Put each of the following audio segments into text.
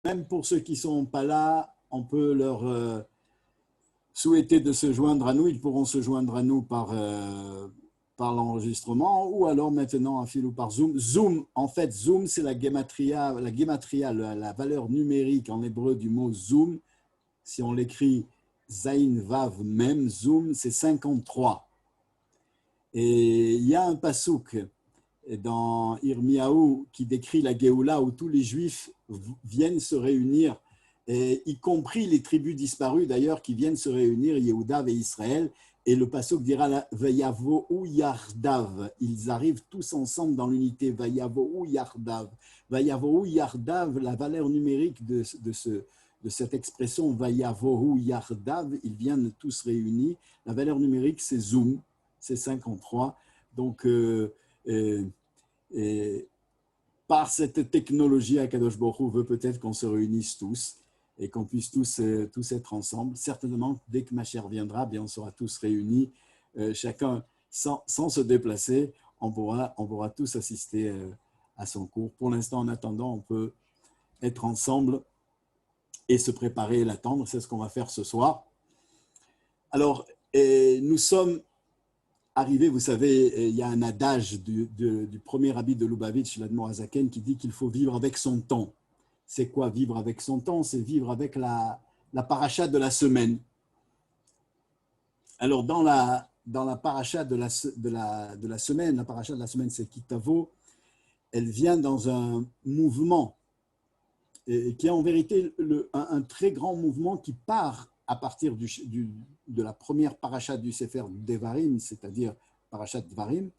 même pour ceux qui ne sont pas là, on peut leur souhaiter de se joindre à nous. Ils pourront se joindre à nous par l'enregistrement ou alors maintenant à fil ou par Zoom. Zoom, en fait, Zoom, c'est la gematria, la valeur numérique en hébreu du mot Zoom. Si on l'écrit Zain Vav Mem, Zoom, c'est 53. Et il y a un pasouk dans Irmiaou qui décrit la Géoula où tous les Juifs viennent se réunir, et y compris les tribus disparues d'ailleurs qui viennent se réunir, Yehuda et Israël. Et le pasuk dira Vayavo ou Yardav. Ils arrivent tous ensemble dans l'unité. Vayavo ou Yardav. Vayavo ou Yardav, la valeur numérique de cette expression Vayavo ou Yardav, ils viennent tous réunis. La valeur numérique, c'est Zoom, c'est 53. Donc, par cette technologie, Akadosh Baruch Hu veut peut-être qu'on se réunisse tous et qu'on puisse tous être ensemble. Certainement, dès que Mashiach viendra, bien, on sera tous réunis, chacun sans se déplacer. On pourra tous assister à son cours. Pour l'instant, en attendant, on peut être ensemble et se préparer et l'attendre. C'est ce qu'on va faire ce soir. Alors, nous sommes arrivés, vous savez, il y a un adage du premier rabbi de Lubavitch, l'Admor Hazaken, qui dit qu'il faut vivre avec son temps. C'est quoi vivre avec son temps? C'est vivre avec la paracha de la semaine. Alors, dans la paracha de la semaine, la paracha de la semaine, c'est Kitavo, elle vient dans un mouvement qui est en vérité un très grand mouvement qui part à partir de la première paracha du Sefer Devarim, c'est-à-dire parachat Devarim.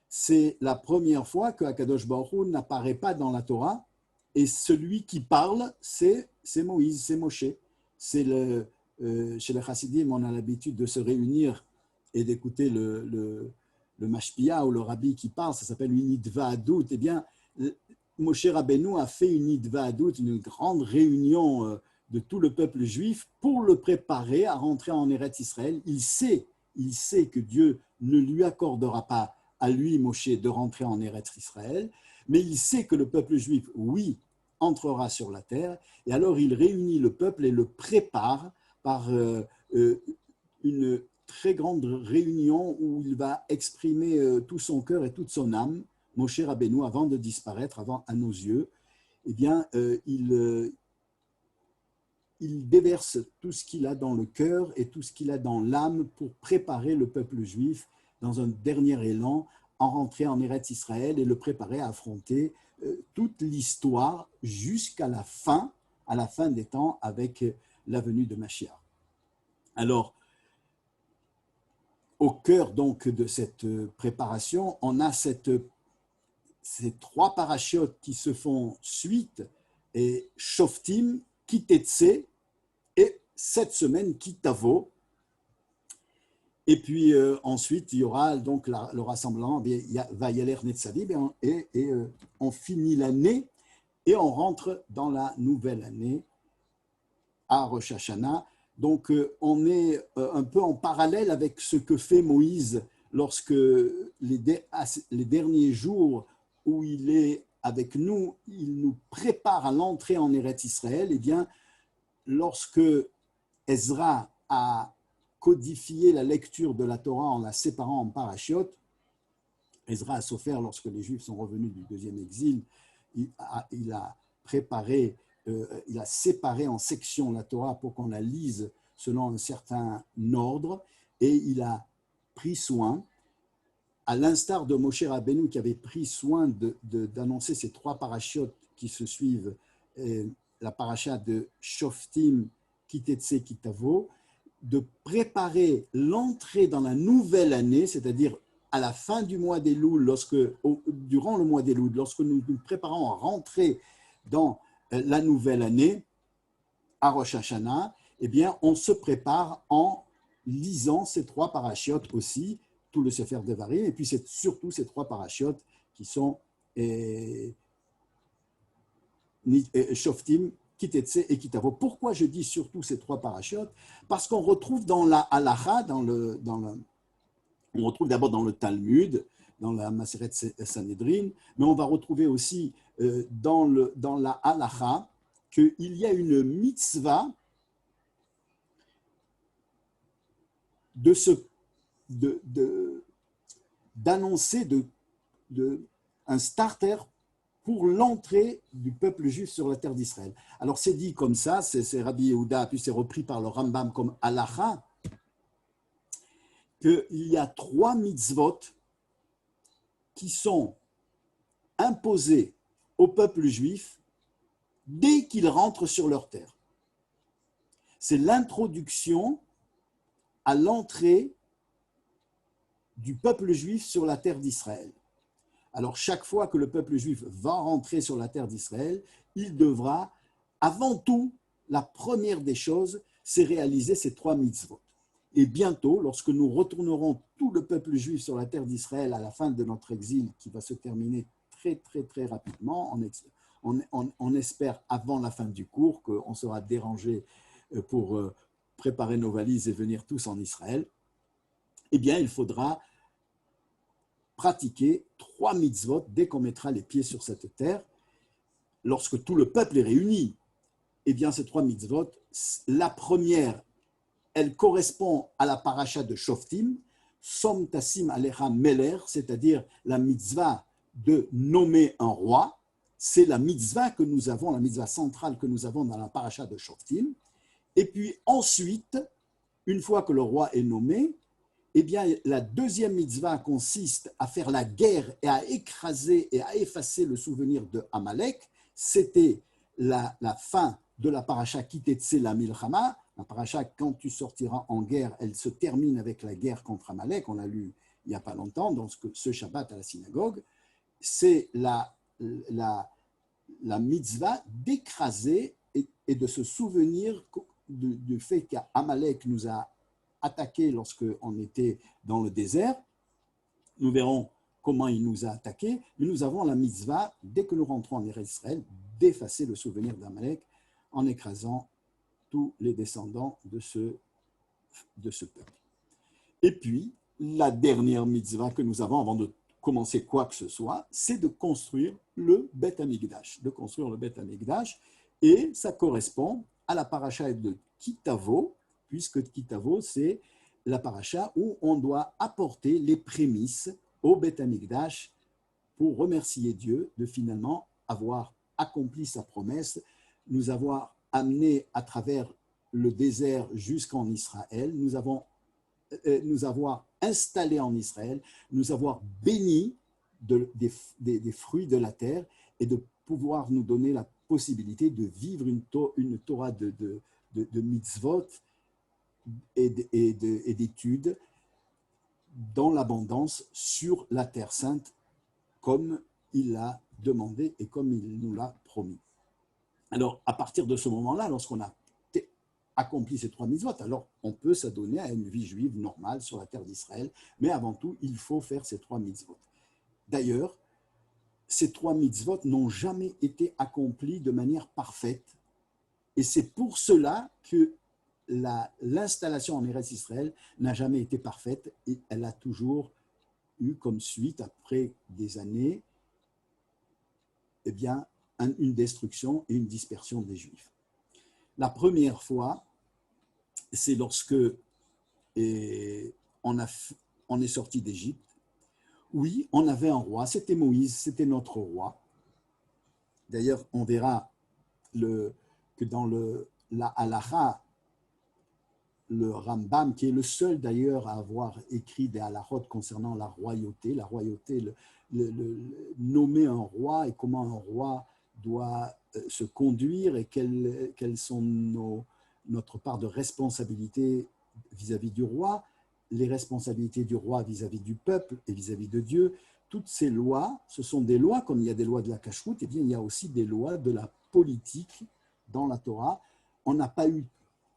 C'est la première fois que Akadosh Baruch Hu n'apparaît pas dans la Torah, et celui qui parle, c'est Moïse, c'est Moshe. Chez les Chassidim, on a l'habitude de se réunir et d'écouter le mashpia ou le rabbi qui parle, ça s'appelle une idvaadut. Eh bien, Moshe Rabbeinu a fait une idvaadut, une grande réunion de tout le peuple juif pour le préparer à rentrer en Eretz Israël. Il sait que Dieu ne lui accordera pas à lui, Moshe, de rentrer en Eretz Israël, mais il sait que le peuple juif, oui, entrera sur la terre, et alors il réunit le peuple et le prépare par une très grande réunion où il va exprimer tout son cœur et toute son âme. Moshe Rabbeinu, avant de disparaître, avant à nos yeux, eh bien, il déverse tout ce qu'il a dans le cœur et tout ce qu'il a dans l'âme pour préparer le peuple juif dans un dernier élan en rentrer en Eretz Israël et le préparer à affronter toute l'histoire jusqu'à la fin des temps avec la venue de Mashiach. Alors, au cœur donc de cette préparation, on a ces trois parachutes qui se font suite, et Shoftim, Kitetse, et cette semaine Kitavo. Et puis ensuite, il y aura donc le rassemblement, Vayaler Netzadim, et on finit l'année et on rentre dans la nouvelle année à Rosh Hashanah. Donc on est un peu en parallèle avec ce que fait Moïse lorsque les derniers jours où il est avec nous, il nous prépare à l'entrée en Eretz Israël. Eh bien, lorsque Ezra a codifié la lecture de la Torah en la séparant en parachiotes, Ezra a souffert lorsque les Juifs sont revenus du deuxième exil. Il a préparé, il a séparé en sections la Torah pour qu'on la lise selon un certain ordre, et il a pris soin, à l'instar de Moshe Rabbeinu qui avait pris soin d'annoncer ces trois parachiotes qui se suivent, la paracha de Shoftim, Kitetse, Kitavo, de préparer l'entrée dans la nouvelle année, c'est-à-dire à la fin du mois d'Elul, durant le mois d'Elul, lorsque nous nous préparons à rentrer dans la nouvelle année, à Rosh Hashanah, eh bien, on se prépare en lisant ces trois parachiotes aussi, tout le Sefer Devarim, et puis c'est surtout ces trois parachiotes qui sont Shoftim, Kitetse et Kitavo. Pourquoi je dis surtout ces trois parachiotes? Parce qu'on retrouve dans la Halacha, on retrouve d'abord dans le Talmud, dans la Maseret Sanhedrin, mais on va retrouver aussi dans la Halacha qu'il y a une mitzvah d'annoncer un starter pour l'entrée du peuple juif sur la terre d'Israël. Alors c'est dit comme ça, c'est Rabbi Yehuda, puis c'est repris par le Rambam comme halacha, qu'il y a 3 mitzvot qui sont imposés au peuple juif dès qu'ils rentrent sur leur terre. C'est l'introduction à l'entrée du peuple juif sur la terre d'Israël. Alors, chaque fois que le peuple juif va rentrer sur la terre d'Israël, il devra, avant tout, la première des choses, c'est réaliser ces 3 mitzvot. Et bientôt, lorsque nous retournerons tout le peuple juif sur la terre d'Israël à la fin de notre exil, qui va se terminer très, très, très rapidement, on espère avant la fin du cours qu'on sera dérangé pour préparer nos valises et venir tous en Israël, eh bien, il faudra pratiquer 3 mitzvot dès qu'on mettra les pieds sur cette terre. Lorsque tout le peuple est réuni, eh bien, ces 3 mitzvot, la première, elle correspond à la paracha de Shoftim, Som Tassim Alecha Meler, c'est-à-dire la mitzvah de nommer un roi. C'est la mitzvah que nous avons, la mitzvah centrale que nous avons dans la paracha de Shoftim. Et puis ensuite, une fois que le roi est nommé, eh bien, la deuxième mitzvah consiste à faire la guerre et à écraser et à effacer le souvenir de Amalek. C'était la fin de la paracha Kitetse la Milchama. La paracha, quand tu sortiras en guerre, elle se termine avec la guerre contre Amalek. On l'a lu il n'y a pas longtemps dans ce Shabbat à la synagogue. C'est la mitzvah d'écraser et de se souvenir du fait qu'Amalek nous a attaqué lorsqu'on était dans le désert. Nous verrons comment il nous a attaqués, mais nous avons la mitzvah, dès que nous rentrons en Israël, d'effacer le souvenir d'Amalek en écrasant tous les descendants de ce peuple. Et puis, la dernière mitzvah que nous avons avant de commencer quoi que ce soit, c'est de construire le Beth Amikdash, et ça correspond à la paracha de Kitavo, puisque Kitavo, c'est la paracha où on doit apporter les prémices au Beth Amikdash pour remercier Dieu de finalement avoir accompli sa promesse, nous avoir amenés à travers le désert jusqu'en Israël, nous avoir installés en Israël, nous avoir bénis des fruits de la terre et de pouvoir nous donner la possibilité de vivre une Torah de mitzvot et d'études dans l'abondance sur la terre sainte, comme il l'a demandé et comme il nous l'a promis. Alors, à partir de ce moment-là, lorsqu'on a accompli ces 3 mitzvot, alors on peut s'adonner à une vie juive normale sur la terre d'Israël, mais avant tout, il faut faire ces 3 mitzvot. D'ailleurs, ces 3 mitzvot n'ont jamais été accomplis de manière parfaite, et c'est pour cela que l'installation en Eretz Israël n'a jamais été parfaite, et elle a toujours eu comme suite, après des années, eh bien, une destruction et une dispersion des Juifs. La première fois, c'est lorsque on est sorti d'Égypte. Oui, on avait un roi, c'était Moïse, c'était notre roi. D'ailleurs, on verra que dans la halacha, le Rambam, qui est le seul d'ailleurs à avoir écrit des halachot concernant la royauté, nommer un roi et comment un roi doit se conduire et quelles sont notre part de responsabilité vis-à-vis du roi, les responsabilités du roi vis-à-vis du peuple et vis-à-vis de Dieu. Toutes ces lois, ce sont des lois, comme il y a des lois de la cacheroute, et bien il y a aussi des lois de la politique dans la Torah. On n'a pas eu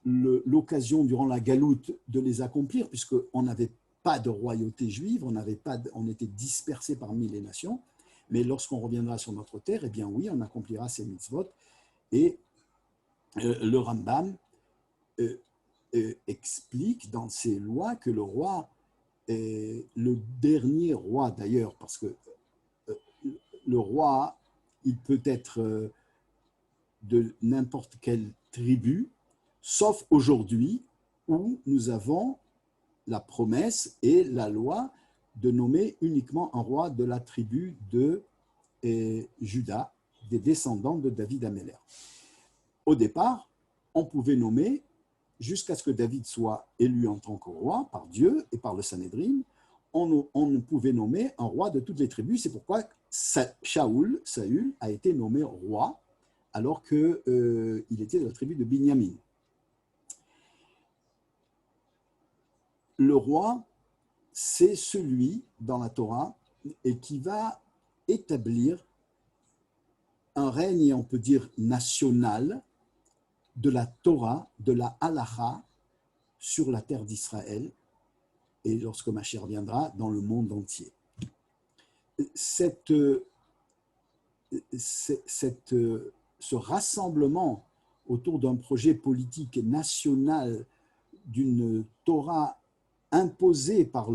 l'occasion durant la galoute de les accomplir, puisqu'on n'avait pas de royauté juive, on était dispersés parmi les nations, mais lorsqu'on reviendra sur notre terre, eh bien oui, on accomplira ces mitzvot, et le Rambam explique dans ses lois que le roi, le dernier roi d'ailleurs, parce que le roi, il peut être de n'importe quelle tribu, sauf aujourd'hui où nous avons la promesse et la loi de nommer uniquement un roi de la tribu de Juda, des descendants de David Améler. Au départ, on pouvait nommer, jusqu'à ce que David soit élu en tant que roi par Dieu et par le Sanhédrin, on pouvait nommer un roi de toutes les tribus. C'est pourquoi Saül a été nommé roi alors qu'il était de la tribu de Binyamin. Le roi, c'est celui dans la Torah et qui va établir un règne, on peut dire, national de la Torah, de la Halacha sur la terre d'Israël et lorsque Mashiach viendra dans le monde entier. Ce rassemblement autour d'un projet politique national d'une Torah imposée par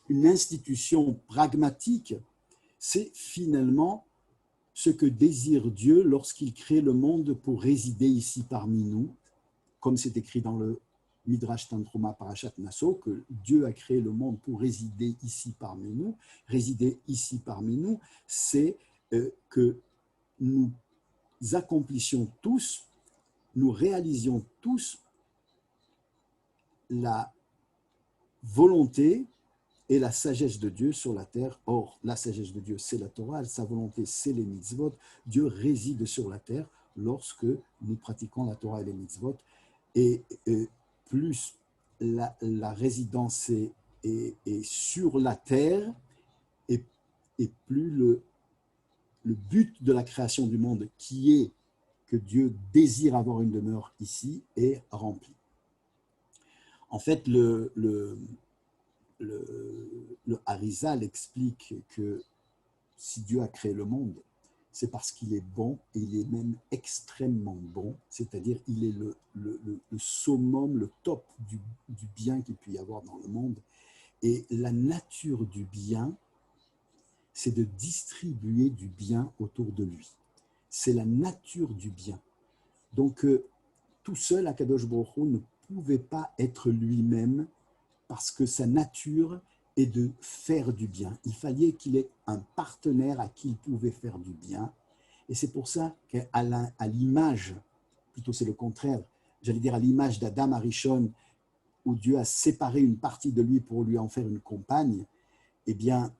une institution pragmatique, c'est finalement ce que désire Dieu lorsqu'il crée le monde pour résider ici parmi nous, comme c'est écrit dans le Midrash Tantruma Parashat Naso, que Dieu a créé le monde pour résider ici parmi nous. Résider ici parmi nous, c'est que nous accomplissions tous, nous réalisions tous la volonté et la sagesse de Dieu sur la terre. Or, la sagesse de Dieu, c'est la Torah, sa volonté, c'est les mitzvot. Dieu réside sur la terre lorsque nous pratiquons la Torah et les mitzvot. Et plus la résidence est sur la terre, et plus le but de la création du monde, qui est que Dieu désire avoir une demeure ici, est rempli. En fait, le Harizal explique que si Dieu a créé le monde, c'est parce qu'il est bon, et il est même extrêmement bon, c'est-à-dire il est le summum, le top du bien qu'il peut y avoir dans le monde. Et la nature du bien, c'est de distribuer du bien autour de lui. C'est la nature du bien. Donc, tout seul, Akadosh Baruch Hu ne pouvait pas être lui-même, parce que sa nature est de faire du bien. Il fallait qu'il ait un partenaire à qui il pouvait faire du bien. Et c'est pour ça qu'à l'image, plutôt c'est le contraire, j'allais dire à l'image d'Adam Arishon, où Dieu a séparé une partie de lui pour lui en faire une compagne, eh bien,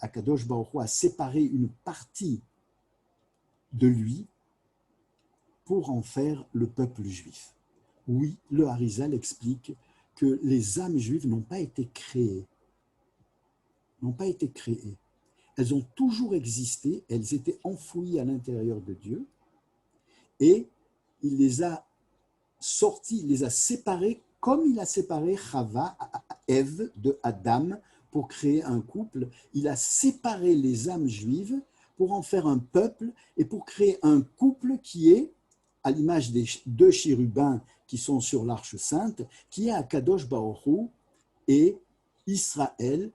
Akadosh Baruch Hu a séparé une partie de lui pour en faire le peuple juif. Oui, le Harizal explique que les âmes juives n'ont pas été créées. Elles ont toujours existé, elles étaient enfouies à l'intérieur de Dieu, et il les a sorties, il les a séparées comme il a séparé Chava, Ève, de Adam pour créer un couple. Il a séparé les âmes juives pour en faire un peuple et pour créer un couple qui est à l'image des deux chérubins qui sont sur l'Arche Sainte, qui est Akadosh Baruch Hu et Israël,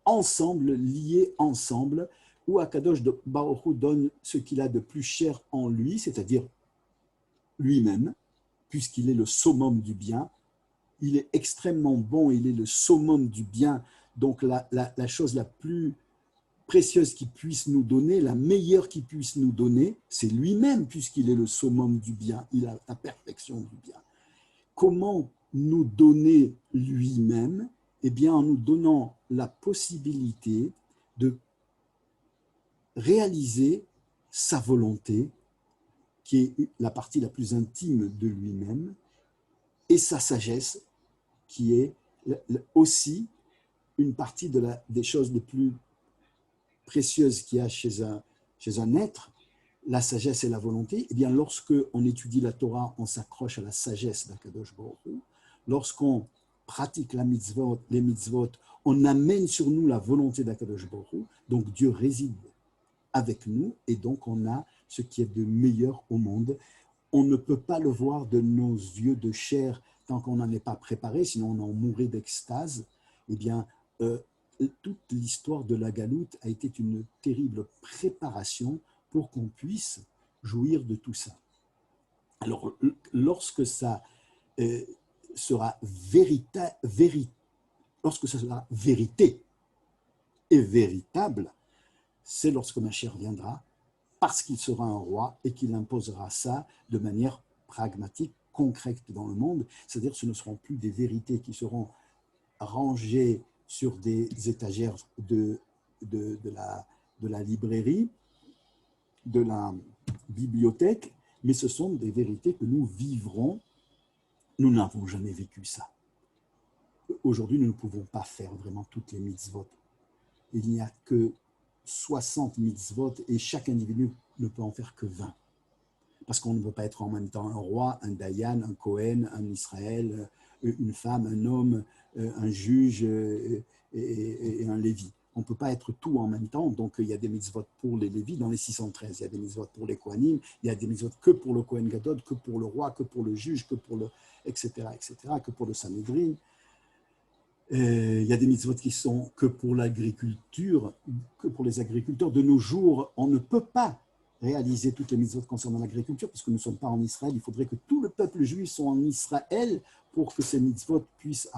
ensemble, liés ensemble, où Akadosh Baruch Hu donne ce qu'il a de plus cher en lui, c'est-à-dire lui-même, puisqu'il est le summum du bien. Il est extrêmement bon, il est le summum du bien, donc la chose la plus précieuse qu'il puisse nous donner, la meilleure qu'il puisse nous donner, c'est lui-même, puisqu'il est le summum du bien, il a la perfection du bien. Comment nous donner lui-même? Eh bien, en nous donnant la possibilité de réaliser sa volonté, qui est la partie la plus intime de lui-même, et sa sagesse, qui est aussi une partie des choses les plus précieuses qu'il y a chez un être, la sagesse et la volonté. Eh bien, lorsque on étudie la Torah, on s'accroche à la sagesse d'Akadosh Baruch Hu. Lorsqu'on pratique les mitzvot, on amène sur nous la volonté d'Akadosh Baruch Hu. Donc, Dieu réside avec nous, et donc on a ce qui est de meilleur au monde. On ne peut pas le voir de nos yeux de chair tant qu'on n'en est pas préparé, sinon on en mourrait d'extase. Eh bien, toute l'histoire de la galoute a été une terrible préparation pour qu'on puisse jouir de tout ça. Alors, lorsque ça sera lorsque ça sera vérité et véritable, c'est lorsque Mashiach viendra, parce qu'il sera un roi et qu'il imposera ça de manière pragmatique, concrète dans le monde. C'est-à-dire que ce ne seront plus des vérités qui seront rangées sur des étagères de la librairie, de la bibliothèque, mais ce sont des vérités que nous vivrons. Nous n'avons jamais vécu ça. Aujourd'hui, nous ne pouvons pas faire vraiment toutes les mitzvot. Il n'y a que 60 mitzvot et chaque individu ne peut en faire que 20. Parce qu'on ne peut pas être en même temps un roi, un dayan, un Kohen, un Israël, une femme, un homme, un juge et un lévi. On ne peut pas être tout en même temps. Donc, il y a des mitzvot pour les lévis dans les 613. Il y a des mitzvot pour les Kohanim. Il y a des mitzvot que pour le Kohen Gadol, que pour le roi, que pour le juge, que pour le etc., que pour le Sanhedrin. Il y a des mitzvot qui sont que pour l'agriculture, que pour les agriculteurs. De nos jours, on ne peut pas réaliser toutes les mitzvot concernant l'agriculture parce que nous ne sommes pas en Israël. Il faudrait que tout le peuple juif soit en Israël pour que ces mitzvot puissent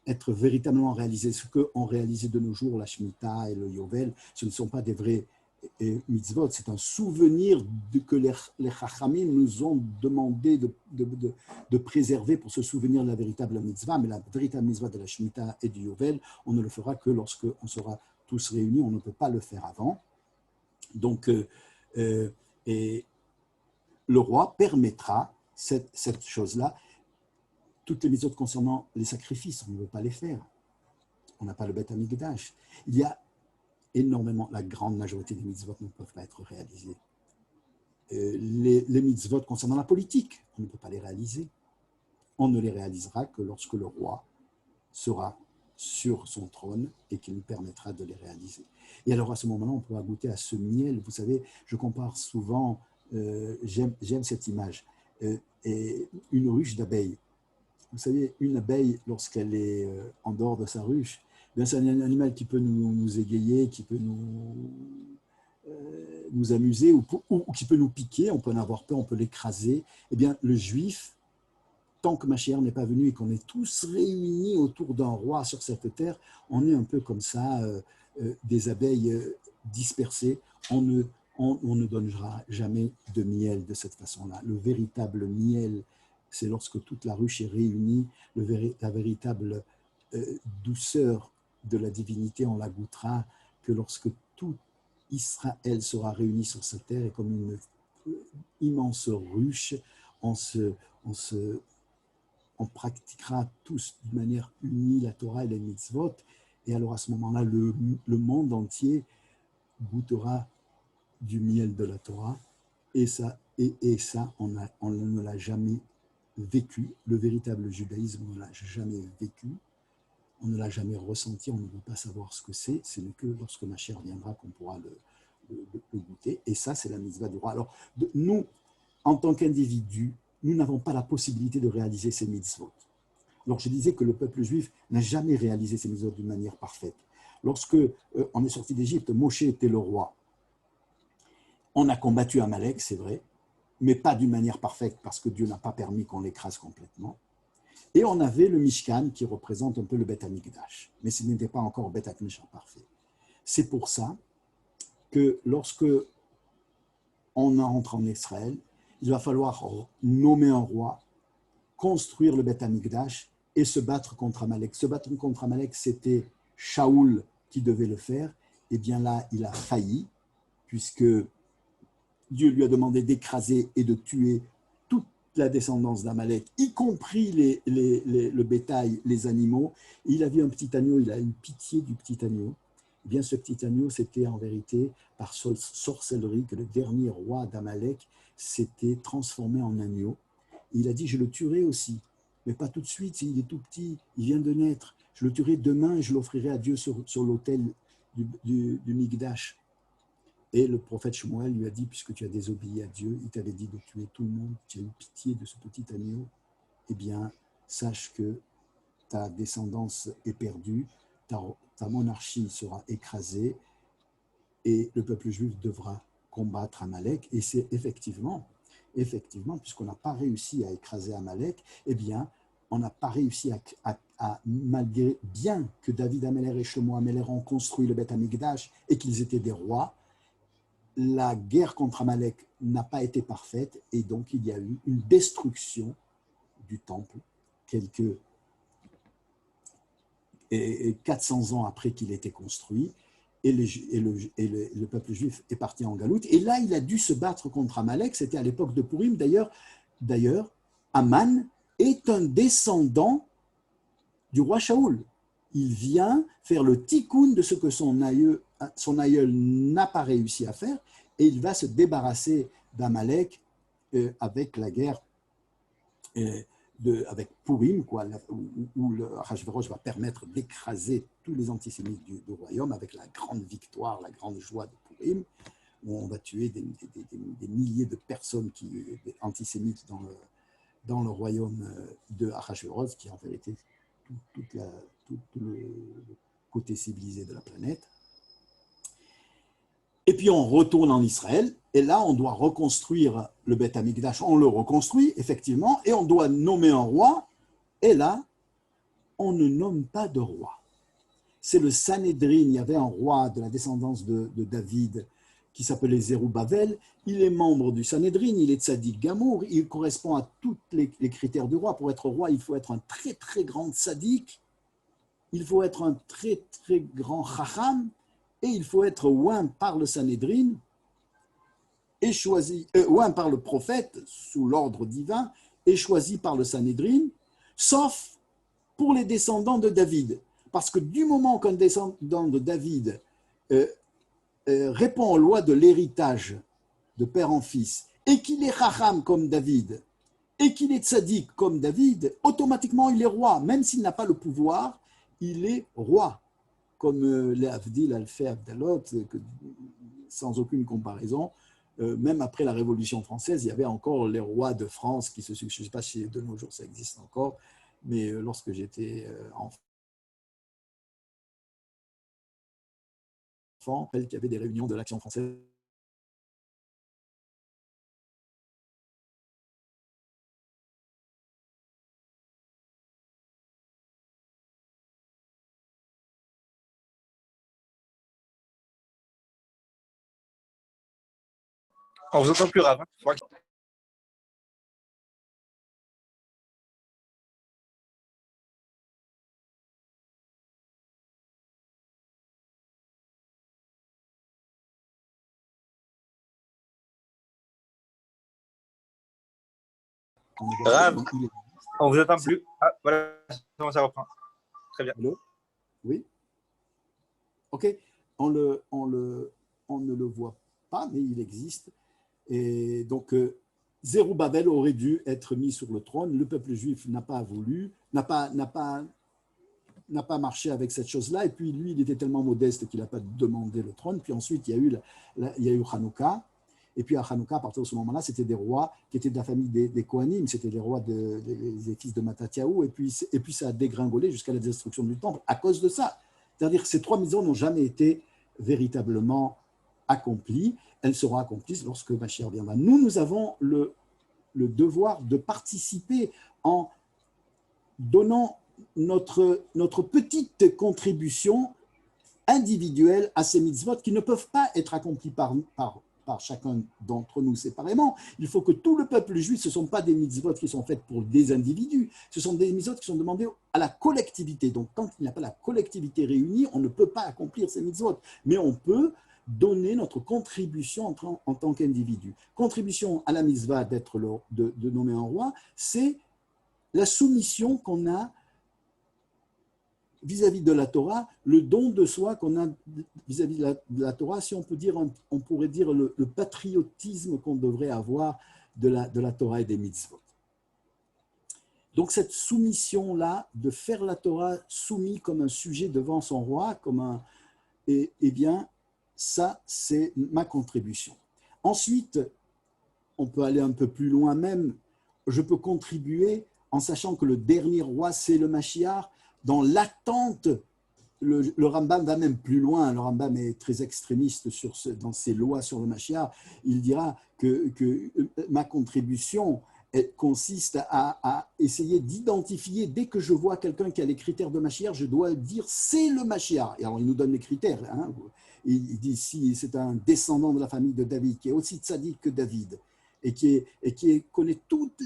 être véritablement réalisés. Ce qu'ont réalisé de nos jours la Shemitah et le Yovel, ce ne sont pas des vrais mitzvot, c'est un souvenir que les Chachamim nous ont demandé de préserver pour se souvenir de la véritable mitzvah, mais la véritable mitzvah de la Shemitah et du Yovel, on ne le fera que lorsque on sera tous réunis, on ne peut pas le faire avant. Donc, et le roi permettra cette chose-là. Toutes les mitzvot concernant les sacrifices, on ne veut pas les faire. On n'a pas le Beth Amikdash. Il y a énormément, la grande majorité des mitzvot ne peuvent pas être réalisées. Les mitzvot concernant la politique, on ne peut pas les réaliser. On ne les réalisera que lorsque le roi sera sur son trône et qu'il nous permettra de les réaliser. Et alors à ce moment-là, on pourra goûter à ce miel. Vous savez, je compare souvent, j'aime cette image, et une ruche d'abeilles. Vous savez, une abeille, lorsqu'elle est en dehors de sa ruche, c'est un animal qui peut nous égayer, qui peut nous amuser ou qui peut nous piquer, on peut en avoir peur, on peut l'écraser. Eh bien, le juif, tant que Mashiach n'est pas venu et qu'on est tous réunis autour d'un roi sur cette terre, on est un peu comme ça, des abeilles dispersées. On ne donnera jamais de miel de cette façon-là. Le véritable miel, c'est lorsque toute la ruche est réunie, la véritable douceur de la divinité, on la goûtera que lorsque tout Israël sera réuni sur cette terre et comme une immense ruche, on pratiquera tous d'une manière unie la Torah et les mitzvot, et alors à ce moment-là, le monde entier goûtera du miel de la Torah, et ça, on ne l'a jamais vécu. Le véritable judaïsme, on ne l'a jamais vécu, on ne l'a jamais ressenti, on ne peut pas savoir ce que c'est. Ce n'est que lorsque ma chair viendra qu'on pourra le goûter, et ça, c'est la mitzvah du roi. Alors, nous, en tant qu'individus, nous n'avons pas la possibilité de réaliser ces mitzvot. Alors, je disais que le peuple juif n'a jamais réalisé ces mitzvot d'une manière parfaite. Lorsque on est sorti d'Égypte, Moshe était le roi. On a combattu Amalek, c'est vrai, mais pas d'une manière parfaite parce que Dieu n'a pas permis qu'on l'écrase complètement. Et on avait le Mishkan qui représente un peu le Beth Amikdash, mais ce n'était pas encore Beth Amikdash parfait. C'est pour ça que lorsque on entre en Israël, il va falloir nommer un roi, construire le Beth Amikdash et se battre contre Amalek. Se battre contre Amalek, c'était Shaoul qui devait le faire. Et bien là, il a failli, puisque Dieu lui a demandé d'écraser et de tuer toute la descendance d'Amalek, y compris le bétail, les animaux. Et il a vu un petit agneau, il a eu pitié du petit agneau. Eh bien, ce petit agneau, c'était en vérité par sorcellerie que le dernier roi d'Amalek s'était transformé en agneau. Et il a dit, je le tuerai aussi, mais pas tout de suite, il est tout petit, il vient de naître. Je le tuerai demain et je l'offrirai à Dieu sur l'autel du Mikdash. Et le prophète Shmuel lui a dit, puisque tu as désobéi à Dieu, il t'avait dit de tuer tout le monde, tu as eu pitié de ce petit agneau, eh bien, sache que ta descendance est perdue, ta monarchie sera écrasée et le peuple juif devra combattre Amalek. Et c'est effectivement, puisqu'on n'a pas réussi à écraser Amalek, eh bien, on n'a pas réussi malgré bien que David Améler et Shlomo Améler ont construit le Beth Amikdash et qu'ils étaient des rois, la guerre contre Amalek n'a pas été parfaite et donc il y a eu une destruction du temple quelques 400 ans après qu'il ait été construit et le peuple juif est parti en galoute. Et là, il a dû se battre contre Amalek, c'était à l'époque de Purim. D'ailleurs, Aman est un descendant du roi Shaoul. Il vient faire le tikkun de ce que son aïeul n'a pas réussi à faire et il va se débarrasser d'Amalek avec la guerre avec Purim, où le Ahashverosh va permettre d'écraser tous les antisémites du royaume avec la grande victoire, la grande joie de Purim, où on va tuer des milliers de personnes antisémites dans le royaume de Ahashverosh, qui en fait était tout le côté civilisé de la planète. Et puis on retourne en Israël, et là on doit reconstruire le Beth Amikdash, on le reconstruit effectivement, et on doit nommer un roi, et là on ne nomme pas de roi. C'est le Sanhédrin, il y avait un roi de la descendance de David qui s'appelait Zerubbabel, il est membre du Sanhédrin, il est tzaddik gamour, il correspond à tous les critères du roi. Pour être roi, il faut être un très très grand tzaddik, il faut être un très très grand chacham, et il faut être oint par le Sanhédrin et oint par le prophète sous l'ordre divin et choisi par le Sanhédrin, sauf pour les descendants de David. Parce que du moment qu'un descendant de David répond aux lois de l'héritage de père en fils et qu'il est chacham comme David et qu'il est tzaddik comme David, automatiquement il est roi. Même s'il n'a pas le pouvoir, il est roi. Comme les Avdil, Alfé, Abdalot, sans aucune comparaison. Même après la Révolution française, il y avait encore les rois de France qui se succèdent. Je ne sais pas si de nos jours ça existe encore, mais lorsque j'étais enfant, il y avait des réunions de l'Action française. On vous entend plus grave. Hein. Grave. On vous entend plus. Ah, voilà, ça reprend. Très bien. Allô? Oui? Ok. On ne le voit pas, mais il existe. Et donc, Zerubbabel aurait dû être mis sur le trône. Le peuple juif n'a pas voulu, n'a pas marché avec cette chose-là. Et puis, lui, il était tellement modeste qu'il n'a pas demandé le trône. Puis ensuite, il y a eu Hanouka. Et puis, à Hanouka, à partir de ce moment-là, c'était des rois qui étaient de la famille des Kohanim. C'était des rois des fils de Matatyahu. Et puis, ça a dégringolé jusqu'à la destruction du temple à cause de ça. C'est-à-dire que ces trois mitzvot n'ont jamais été véritablement accomplies. Elles seront accomplies lorsque Mashiach viendra. Nous avons le devoir de participer en donnant notre petite contribution individuelle à ces mitzvot qui ne peuvent pas être accomplis par chacun d'entre nous séparément. Il faut que tout le peuple juif, ce ne sont pas des mitzvot qui sont faites pour des individus, ce sont des mitzvot qui sont demandés à la collectivité. Donc, tant qu'il n'y a pas la collectivité réunie, on ne peut pas accomplir ces mitzvot. Mais on peut donner notre contribution en tant qu'individu. Contribution à la mitzvah de nommer un roi, c'est la soumission qu'on a vis-à-vis de la Torah, le don de soi qu'on a vis-à-vis de la Torah, si on pourrait dire le patriotisme qu'on devrait avoir de la Torah et des mitzvot. Donc cette soumission-là, de faire la Torah soumis comme un sujet devant son roi, eh bien, ça, c'est ma contribution. Ensuite, on peut aller un peu plus loin même, je peux contribuer en sachant que le dernier roi, c'est le Mashiach, dans l'attente le Rambam va même plus loin. Le Rambam est très extrémiste dans ses lois sur le Mashiach. Il dira que ma contribution consiste à essayer d'identifier, dès que je vois quelqu'un qui a les critères de Mashiach, je dois dire c'est le Mashiach. Et alors il nous donne les critères. Hein. Il dit si c'est un descendant de la famille de David, qui est aussi tzaddik que David, et qui connaît toute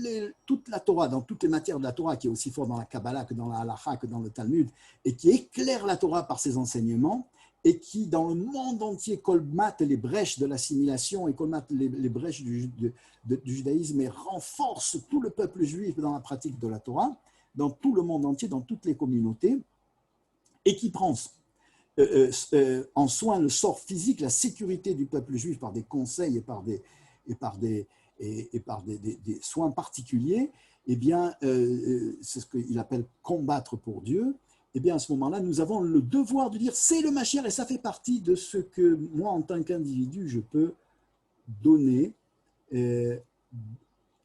la Torah, dans toutes les matières de la Torah, qui est aussi fort dans la Kabbalah que dans la Halacha, que dans le Talmud, et qui éclaire la Torah par ses enseignements, et qui, dans le monde entier, colmate les brèches de l'assimilation et colmate les brèches du judaïsme et renforce tout le peuple juif dans la pratique de la Torah, dans tout le monde entier, dans toutes les communautés, et qui prend en soin le sort physique, la sécurité du peuple juif par des conseils et par des soins particuliers, eh bien, c'est ce qu'il appelle combattre pour Dieu. Eh bien, à ce moment-là, nous avons le devoir de dire c'est le Mashiach, et ça fait partie de ce que moi, en tant qu'individu, je peux donner,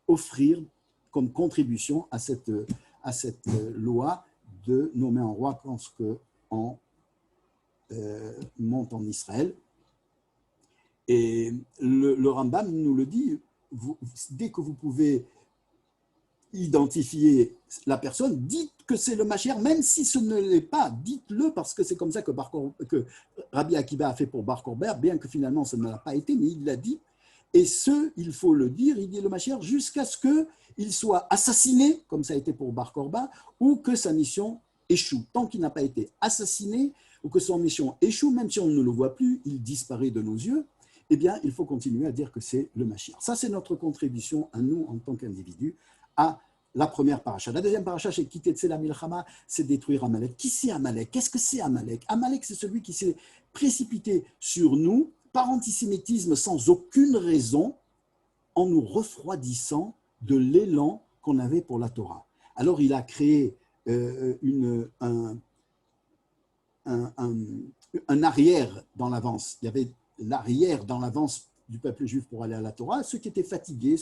offrir comme contribution à cette loi de nommer un roi lorsqu'on monte en Israël. Et le Rambam nous le dit, dès que vous pouvez identifier la personne, dites que c'est le Mashiach, même si ce ne l'est pas, dites-le, parce que c'est comme ça que Rabbi Akiva a fait pour Bar Kokhba, bien que finalement ce ne l'a pas été, mais il l'a dit. Et il faut le dire, il dit le Mashiach, jusqu'à ce qu'il soit assassiné, comme ça a été pour Bar Kokhba, ou que sa mission échoue. Tant qu'il n'a pas été assassiné, ou que son mission échoue, même si on ne le voit plus, il disparaît de nos yeux, eh bien, il faut continuer à dire que c'est le Mashiach. Ça, c'est notre contribution à nous, en tant qu'individus, à la première paracha. La deuxième paracha, c'est Kitetze la Milchama, c'est détruire Amalek. Qui c'est Amalek? Qu'est-ce que c'est Amalek? Amalek, c'est celui qui s'est précipité sur nous par antisémitisme sans aucune raison, en nous refroidissant de l'élan qu'on avait pour la Torah. Alors, il a créé un arrière dans l'avance. Il y avait l'arrière dans l'avance du peuple juif pour aller à la Torah, ceux qui étaient fatigués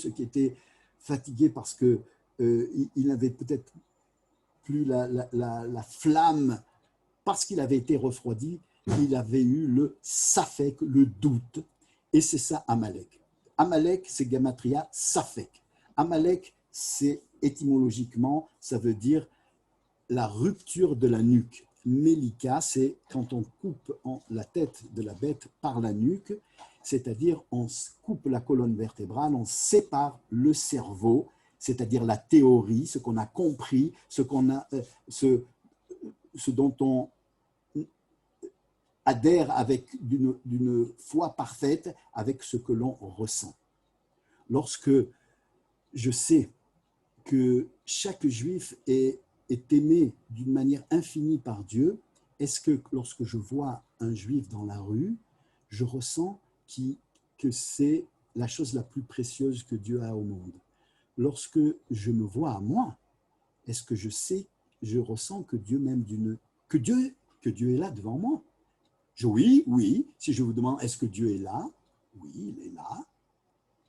parce que il n'avait peut-être plus la flamme, parce qu'il avait été refroidi, il avait eu le safek, le doute, et c'est ça Amalek. Amalek, c'est Gematria Safek. Amalek, c'est étymologiquement, ça veut dire la rupture de la nuque. Melika, c'est quand on coupe la tête de la bête par la nuque, c'est-à-dire on coupe la colonne vertébrale, on sépare le cerveau, c'est-à-dire la théorie, ce qu'on a compris, ce dont on adhère avec d'une foi parfaite avec ce que l'on ressent. Lorsque je sais que chaque juif est aimé d'une manière infinie par Dieu, est-ce que lorsque je vois un juif dans la rue, je ressens que c'est la chose la plus précieuse que Dieu a au monde? Lorsque je me vois à moi, est-ce que je ressens que Dieu m'aime que Dieu est là devant moi? Oui. Si je vous demande, est-ce que Dieu est là? Oui, il est là.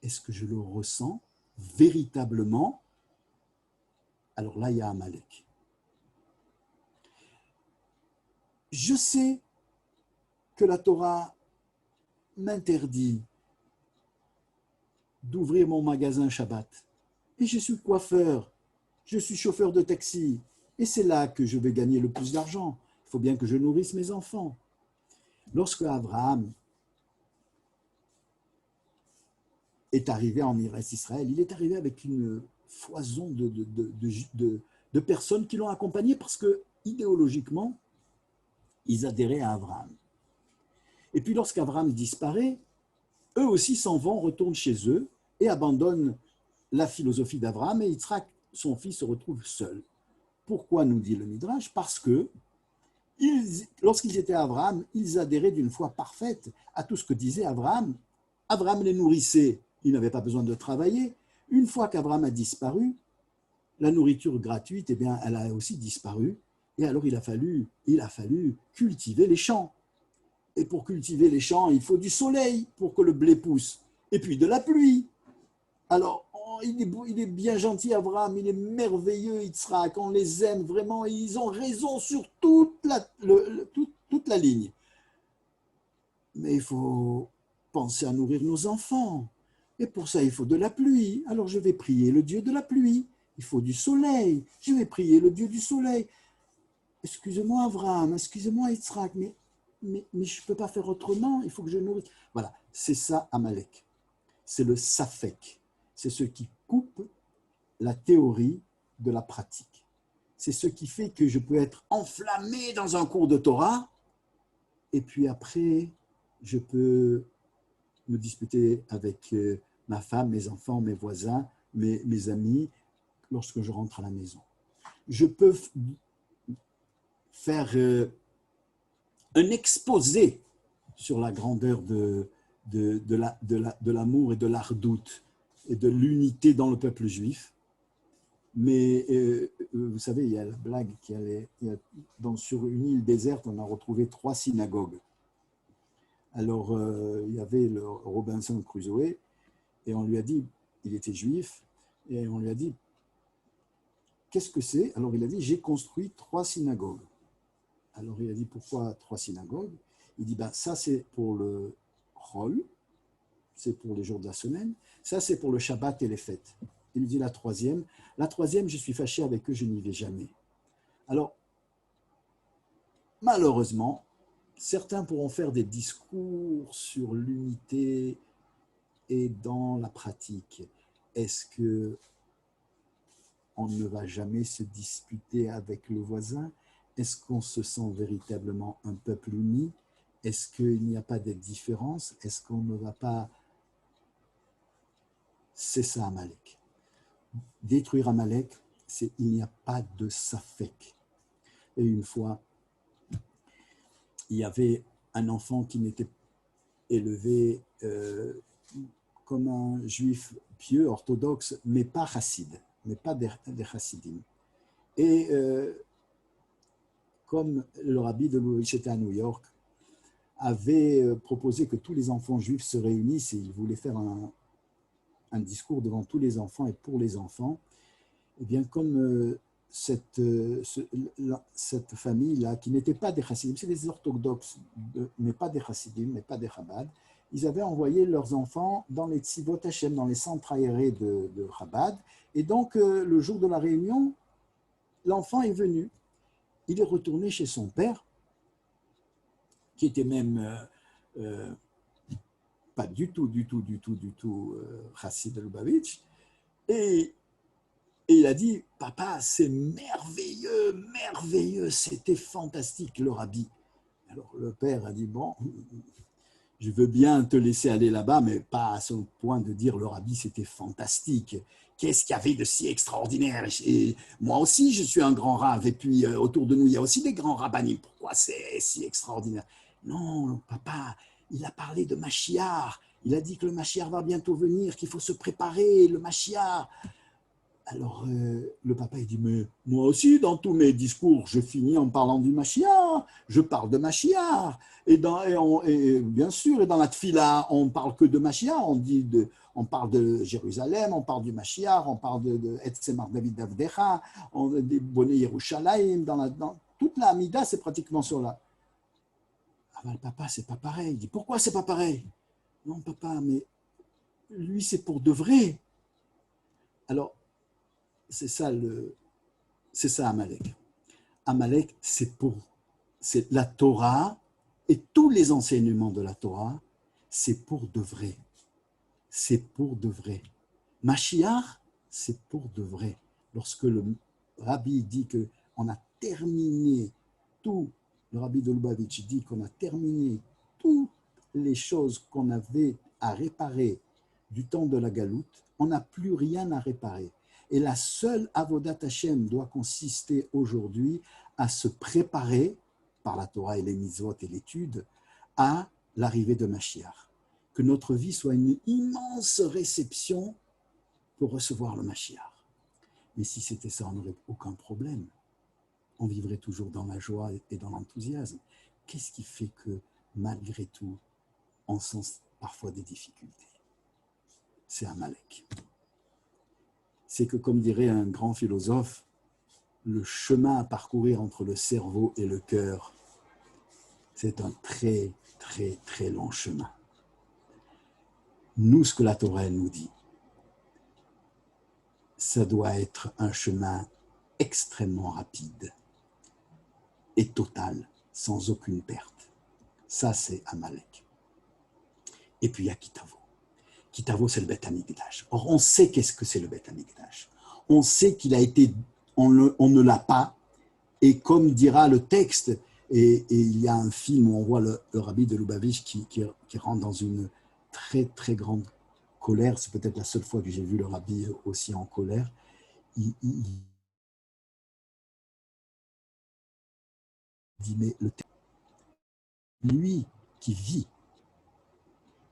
Est-ce que je le ressens véritablement? Alors là, il y a Amalek. Je sais que la Torah m'interdit d'ouvrir mon magasin Shabbat. Et je suis coiffeur, je suis chauffeur de taxi, et c'est là que je vais gagner le plus d'argent. Il faut bien que je nourrisse mes enfants. Lorsque Abraham est arrivé en Israël, il est arrivé avec une foison de personnes qui l'ont accompagné parce que, idéologiquement, ils adhéraient à Abraham. Et puis lorsqu'Abraham disparaît, eux aussi s'en vont, retournent chez eux et abandonnent la philosophie d'Abraham, et Yitzhak, son fils, se retrouve seul. Pourquoi, nous dit le Midrash? Parce que lorsqu'ils étaient à Abraham, ils adhéraient d'une foi parfaite à tout ce que disait Abraham. Abraham les nourrissait, ils n'avaient pas besoin de travailler. Une fois qu'Abraham a disparu, la nourriture gratuite, eh bien, elle a aussi disparu. Et alors, il a fallu cultiver les champs. Et pour cultiver les champs, il faut du soleil pour que le blé pousse. Et puis de la pluie. Alors, il est bien gentil, Abraham, il est merveilleux, Yitzhak, on les aime vraiment, ils ont raison sur toute la ligne. Mais il faut penser à nourrir nos enfants. Et pour ça, il faut de la pluie. Alors je vais prier le Dieu de la pluie. Il faut du soleil. Je vais prier le Dieu du soleil. Excusez-moi, Abraham, excusez-moi, Yitzhak, mais je ne peux pas faire autrement, il faut que je nourrisse. Voilà, c'est ça, Amalek. C'est le safek. C'est ce qui coupe la théorie de la pratique. C'est ce qui fait que je peux être enflammé dans un cours de Torah, et puis après, je peux me disputer avec ma femme, mes enfants, mes voisins, mes amis, lorsque je rentre à la maison. Je peux faire un exposé sur la grandeur de l'amour et de l'ardoute et de l'unité dans le peuple juif. Mais vous savez, il y a la blague sur une île déserte, on a retrouvé 3 synagogues. Alors, il y avait le Robinson Crusoe, et on lui a dit, il était juif, et on lui a dit, qu'est-ce que c'est? Alors, il a dit, j'ai construit 3 synagogues. Alors, il a dit, pourquoi 3 synagogues? Il dit, ben, ça, c'est pour le Chol, c'est pour les jours de la semaine, ça, c'est pour le Shabbat et les fêtes. Il lui dit la troisième, je suis fâché avec eux, je n'y vais jamais. Alors, malheureusement, certains pourront faire des discours sur l'unité et dans la pratique. Est-ce que on ne va jamais se disputer avec le voisin? Est-ce qu'on se sent véritablement un peuple uni? Est-ce qu'il n'y a pas de différence? Est-ce qu'on ne va pas... C'est ça, Amalek. Détruire Amalek, c'est il n'y a pas de safek. Et une fois, il y avait un enfant qui n'était élevé comme un juif pieux, orthodoxe, mais pas chassid, mais pas des chassidim. Et comme le rabbi de Lubavitch était à New York, avait proposé que tous les enfants juifs se réunissent et il voulait faire un discours devant tous les enfants et pour les enfants, et bien comme cette famille-là, qui n'était pas des chassidim, c'est des orthodoxes, mais pas des chassidim, mais pas des Chabad, ils avaient envoyé leurs enfants dans les tzivot Hashem, dans les centres aérés de Chabad, et donc le jour de la réunion, l'enfant est venu, il est retourné chez son père, qui était même pas du tout chassid de Lubavitch, et il a dit, papa, c'est merveilleux, c'était fantastique, le rabbi. Alors le père a dit, bon, je veux bien te laisser aller là-bas, mais pas à ce point de dire le rabbi, c'était fantastique. Qu'est-ce qu'il y avait de si extraordinaire? Et moi aussi, je suis un grand rave, et puis autour de nous, il y a aussi des grands rabbinim. Pourquoi c'est si extraordinaire? Non, papa, il a parlé de Mashiach. Il a dit que le Mashiach va bientôt venir, qu'il faut se préparer, le Mashiach. Alors, le papa, il dit, mais moi aussi, dans tous mes discours, je finis en parlant du Mashiach, je parle de Mashiach. Et bien sûr, et dans la Tfila, on ne parle que de Mashiach, on parle de Jérusalem, on parle du Mashiach, on parle de Etzemar David Avdecha, des Bonnet Yerushalayim, dans toute la Hamida, c'est pratiquement cela. Ah ben, le papa, c'est pas pareil. Il dit, pourquoi c'est pas pareil? Non, papa, mais lui, c'est pour de vrai. Alors, c'est ça Amalek. Amalek, c'est la Torah et tous les enseignements de la Torah, c'est pour de vrai. C'est pour de vrai. Mashiach, c'est pour de vrai. Lorsque le rabbi dit qu'on a terminé tout, le rabbi de Lubavitch dit qu'on a terminé toutes les choses qu'on avait à réparer du temps de la galoute, on n'a plus rien à réparer. Et la seule avodat Hashem doit consister aujourd'hui à se préparer, par la Torah et les mitzvot et l'étude, à l'arrivée de Mashiach. Que notre vie soit une immense réception pour recevoir le Mashiach. Mais si c'était ça, on n'aurait aucun problème. On vivrait toujours dans la joie et dans l'enthousiasme. Qu'est-ce qui fait que, malgré tout, on sent parfois des difficultés? C'est Amalek. c'est que, comme dirait un grand philosophe, le chemin à parcourir entre le cerveau et le cœur, c'est un très, très, très long chemin. Nous, ce que la Torah nous dit, ça doit être un chemin extrêmement rapide et total, sans aucune perte. Ça, c'est Amalek. Et puis, il y a Kitavo. Kitavo, c'est le Beth Amikdash. Or, on sait qu'est-ce que c'est le Beth Amikdash. On sait qu'il a été, on ne l'a pas, et comme dira le texte, et il y a un film où on voit le rabbi de Lubavitch qui rentre dans une très, très grande colère. C'est peut-être la seule fois que j'ai vu le rabbi aussi en colère. Il dit, mais lui qui vit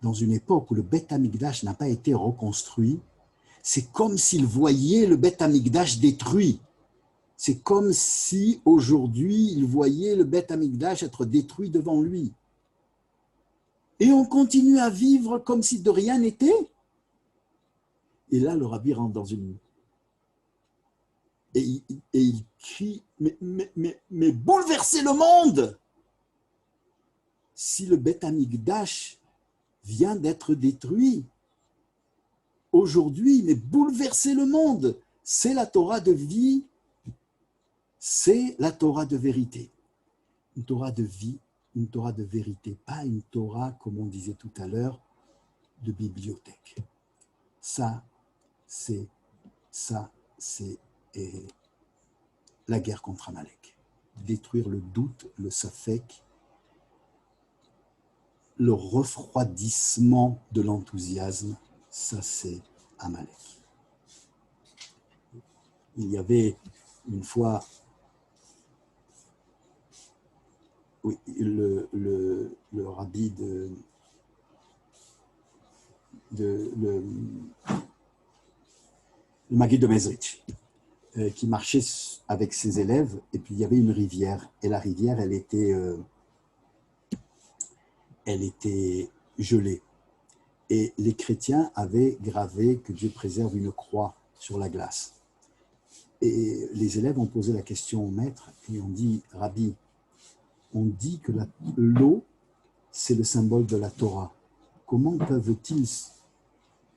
dans une époque où le Beth Amikdash n'a pas été reconstruit, c'est comme s'il voyait le Beth Amikdash détruit. C'est comme si aujourd'hui il voyait le Beth Amikdash être détruit devant lui. Et on continue à vivre comme si de rien n'était. Et là, le rabbi rentre dans une... Et il crie, mais bouleversez le monde! Si le Beth Amikdash vient d'être détruit aujourd'hui, mais bouleverser le monde, c'est la Torah de vie, c'est la Torah de vérité. Une Torah de vie, une Torah de vérité, pas une Torah, comme on disait tout à l'heure, de bibliothèque. Ça, c'est la guerre contre Amalek. Détruire le doute, le safek, le refroidissement de l'enthousiasme, ça c'est Amalek. Il y avait une fois le rabbi le Maguid de Mezrich, qui marchait avec ses élèves, et puis il y avait une rivière, et la rivière, elle était gelée. Et les chrétiens avaient gravé que Dieu préserve une croix sur la glace. Et les élèves ont posé la question au maître, et ont dit, Rabbi, on dit que l'eau, c'est le symbole de la Torah. Comment peuvent-ils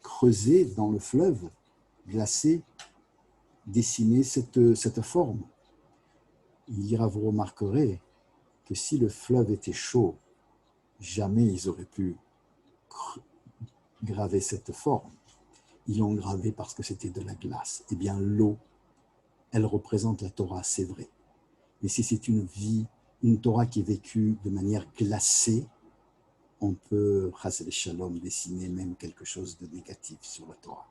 creuser dans le fleuve glacé, dessiner cette forme? Il dira, vous remarquerez que si le fleuve était chaud, jamais ils auraient pu graver cette forme. Ils l'ont gravé parce que c'était de la glace. Eh bien, l'eau, elle représente la Torah, c'est vrai. Mais si c'est une Torah qui est vécue de manière glacée, on peut, chas shalom, dessiner même quelque chose de négatif sur la Torah.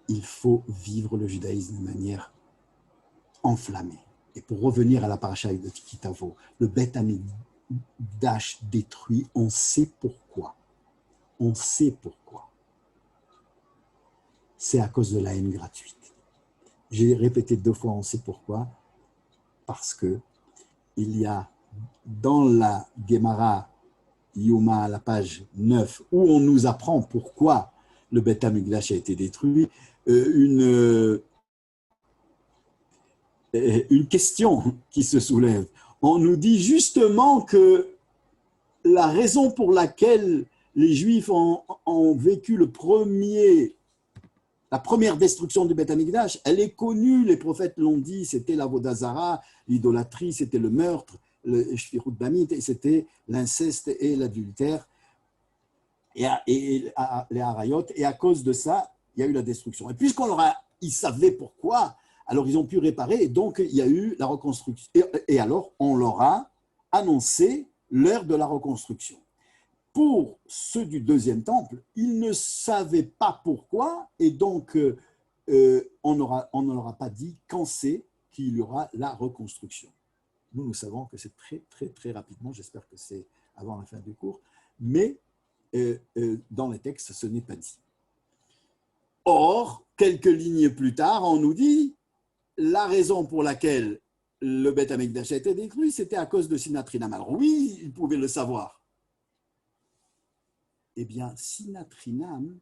Il faut vivre le judaïsme de manière enflammée. Et pour revenir à la paracha de Kitavo, le Beth Amikdash détruit, on sait pourquoi. On sait pourquoi. C'est à cause de la haine gratuite. J'ai répété 2 fois, on sait pourquoi, parce que il y a dans la Gemara Yuma, à la page 9, où on nous apprend pourquoi le Beth Amikdash a été détruit, une question qui se soulève. On nous dit justement que la raison pour laquelle les Juifs ont vécu la première destruction du Beth Amikdash, elle est connue, les prophètes l'ont dit, c'était l'Avodah Zara, l'idolâtrie, c'était le meurtre, le Shfirut Damit, c'était l'inceste et l'adultère, et les Harayot, et à cause de ça, il y a eu la destruction. Et ils savaient pourquoi, alors ils ont pu réparer, et donc il y a eu la reconstruction. Et alors, on leur a annoncé l'heure de la reconstruction. Pour ceux du deuxième temple, ils ne savaient pas pourquoi, et donc on ne leur a pas dit quand c'est qu'il y aura la reconstruction. Nous savons que c'est très, très, très rapidement, j'espère que c'est avant la fin du cours, mais dans les textes, ce n'est pas dit. Or, quelques lignes plus tard, on nous dit la raison pour laquelle le Beth Amikdash a été détruit, c'était à cause de Sinatrinam. Alors oui, ils pouvaient le savoir. Eh bien, Sinatrinam,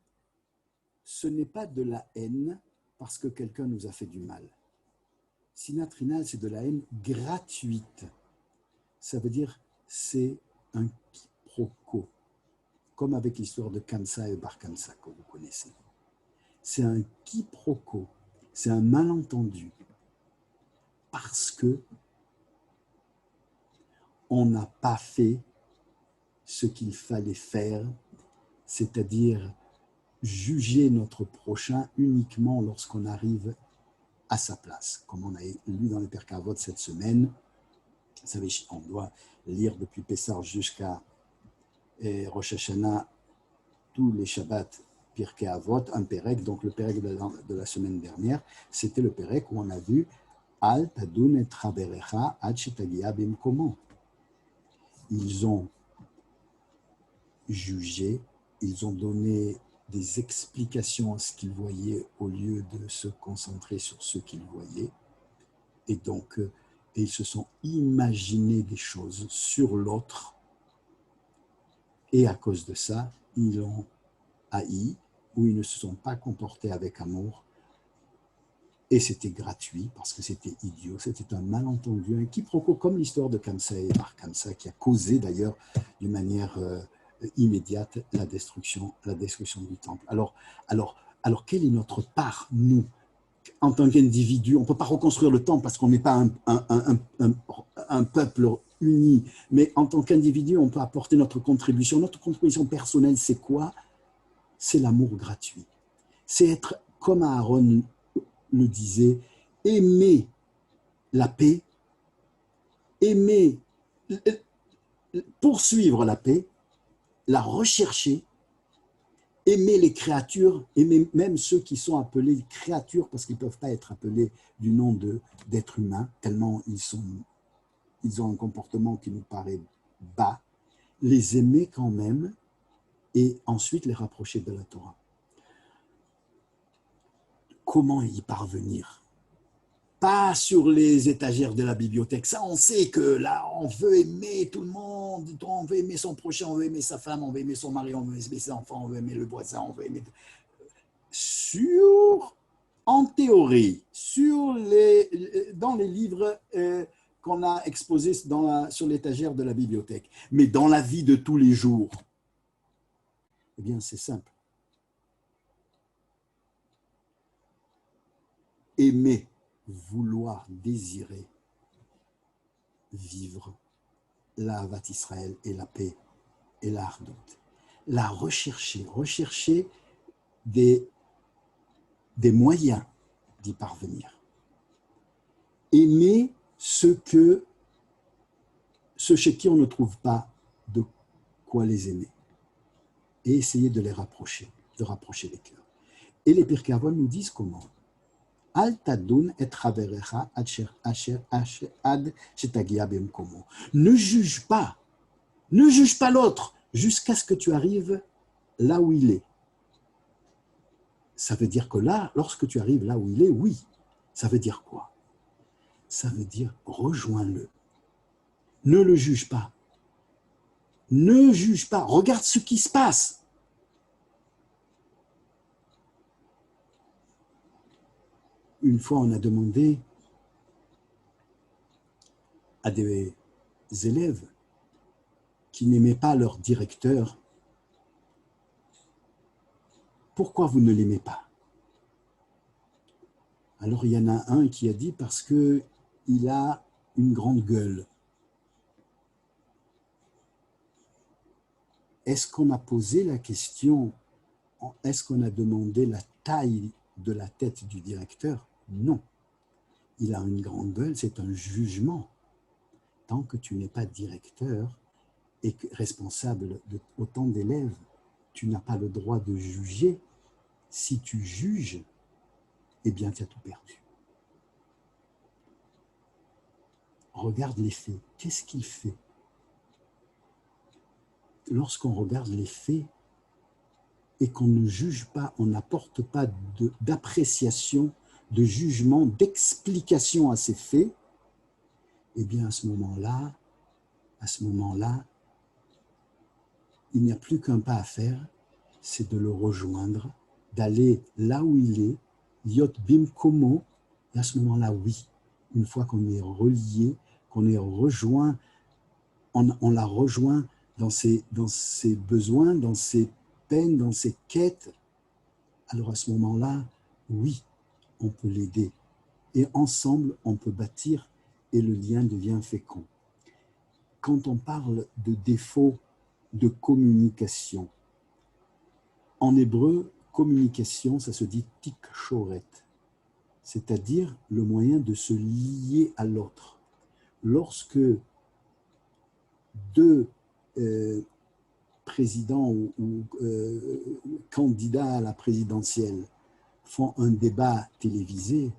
ce n'est pas de la haine, parce que quelqu'un nous a fait du mal. Sinatrinal, c'est de la haine gratuite. Ça veut dire c'est un quiproquo, comme avec l'histoire de Kamsa et Bar Kamsa que vous connaissez. C'est un quiproquo, c'est un malentendu, parce que on n'a pas fait ce qu'il fallait faire, c'est-à-dire juger notre prochain uniquement lorsqu'on arrive à sa place. Comme on a lu dans les Pirkei Avot cette semaine, vous savez, on doit lire depuis Pessah jusqu'à Rosh Hashanah tous les Shabbats Pirkei Avot, un Pérec, donc le Pérec de la semaine dernière, c'était le Pérec où on a vu Al Tadun et Traberecha Ad Shetagia Bimkomo. Ils ont jugé, ils ont donné des explications à ce qu'ils voyaient au lieu de se concentrer sur ce qu'ils voyaient. Et donc, ils se sont imaginés des choses sur l'autre. Et à cause de ça, ils l'ont haï, ou ils ne se sont pas comportés avec amour. Et c'était gratuit, parce que c'était idiot, c'était un malentendu, un quiproquo, comme l'histoire de Kamsa et Bar Kamsa, qui a causé d'ailleurs d'une manière immédiate la destruction du temple. Alors, quelle est notre part, nous, en tant qu'individu? On ne peut pas reconstruire le temple parce qu'on n'est pas un peuple uni, mais en tant qu'individu, on peut apporter notre contribution. Notre contribution personnelle, c'est quoi? C'est l'amour gratuit. C'est être, comme Aaron le disait, aimer la paix, aimer, poursuivre la paix, la rechercher, aimer les créatures, aimer même ceux qui sont appelés créatures, parce qu'ils ne peuvent pas être appelés du nom d'êtres humains, tellement ils ont un comportement qui nous paraît bas, les aimer quand même, et ensuite les rapprocher de la Torah. Comment y parvenir? Pas sur les étagères de la bibliothèque. Ça, on sait que là, on veut aimer tout le monde, on veut aimer son prochain, on veut aimer sa femme, on veut aimer son mari, on veut aimer ses enfants, on veut aimer le voisin, on veut aimer... En théorie, dans les livres qu'on a exposés sur l'étagère de la bibliothèque, mais dans la vie de tous les jours, eh bien, c'est simple. Aimer, vouloir, désirer, vivre l'Ahavat Israël et la paix et la hardout. La rechercher des moyens d'y parvenir. Aimer ceux chez qui on ne trouve pas de quoi les aimer. Et essayer de les rapprocher, de rapprocher les cœurs. Et les Pirkei Avot nous disent comment? Al tadun et traverecha ad shetagia bemkomo. Ne juge pas l'autre jusqu'à ce que tu arrives là où il est. Ça veut dire que là, lorsque tu arrives là où il est, oui. Ça veut dire quoi? Ça veut dire rejoins-le. Ne le juge pas. Ne juge pas. Regarde ce qui se passe. Une fois, on a demandé à des élèves qui n'aimaient pas leur directeur, pourquoi vous ne l'aimez pas? Alors il y en a un qui a dit parce qu'il a une grande gueule. Est-ce qu'on a posé la question, est-ce qu'on a demandé la taille de la tête du directeur? Non. Il a une grande gueule, c'est un jugement. Tant que tu n'es pas directeur et responsable de autant d'élèves, tu n'as pas le droit de juger. Si tu juges, eh bien, tu as tout perdu. Regarde les faits. Qu'est-ce qu'il fait? Lorsqu'on regarde les faits et qu'on ne juge pas, on n'apporte pas d'appréciation, de jugement, d'explication à ces faits, eh bien, à ce moment-là, il n'y a plus qu'un pas à faire, c'est de le rejoindre, d'aller là où il est Liot bimkomo, et à ce moment-là, oui, une fois qu'on est relié, qu'on est rejoint, on l'a rejoint dans ses besoins, dans ses peines, dans ses quêtes, alors à ce moment-là, oui, on peut l'aider. Et ensemble, on peut bâtir et le lien devient fécond. Quand on parle de défaut de communication, en hébreu, communication, ça se dit tikshoret, c'est-à-dire le moyen de se lier à l'autre. Lorsque deux présidents ou candidats à la présidentielle font un débat télévisé,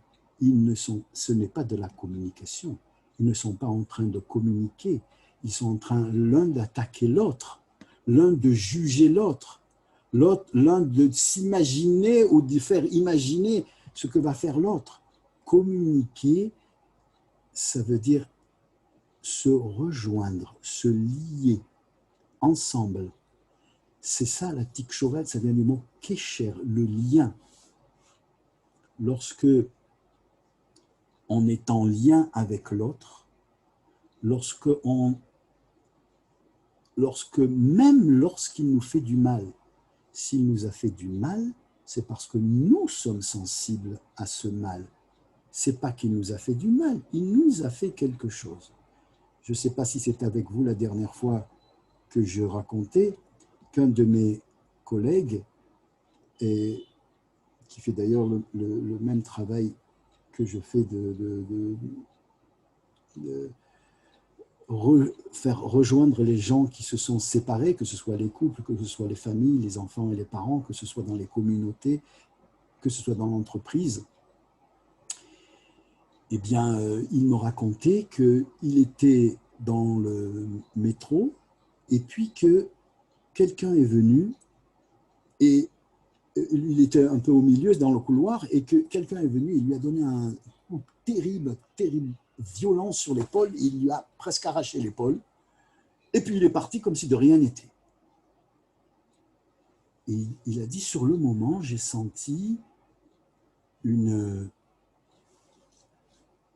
ce n'est pas de la communication. Ils ne sont pas en train de communiquer. Ils sont en train, l'un d'attaquer l'autre, l'un de juger l'autre, l'un de s'imaginer ou de faire imaginer ce que va faire l'autre. Communiquer, ça veut dire se rejoindre, se lier ensemble. C'est ça la tikshorette, ça vient du mot kesher, le lien. Lorsque on est en lien avec l'autre, même lorsqu'il nous fait du mal, s'il nous a fait du mal, c'est parce que nous sommes sensibles à ce mal. C'est pas qu'il nous a fait du mal, il nous a fait quelque chose. Je ne sais pas si c'est avec vous la dernière fois que je racontais qu'un de mes collègues, qui fait d'ailleurs le même travail que je fais de faire rejoindre les gens qui se sont séparés, que ce soit les couples, que ce soit les familles, les enfants et les parents, que ce soit dans les communautés, que ce soit dans l'entreprise. Eh bien, il me racontait qu'il était dans le métro et puis que quelqu'un est venu et il était un peu au milieu dans le couloir et que quelqu'un est venu et lui a donné un coup terrible, violent sur l'épaule. Il lui a presque arraché l'épaule et puis il est parti comme si de rien n'était. Et il a dit, sur le moment, j'ai senti une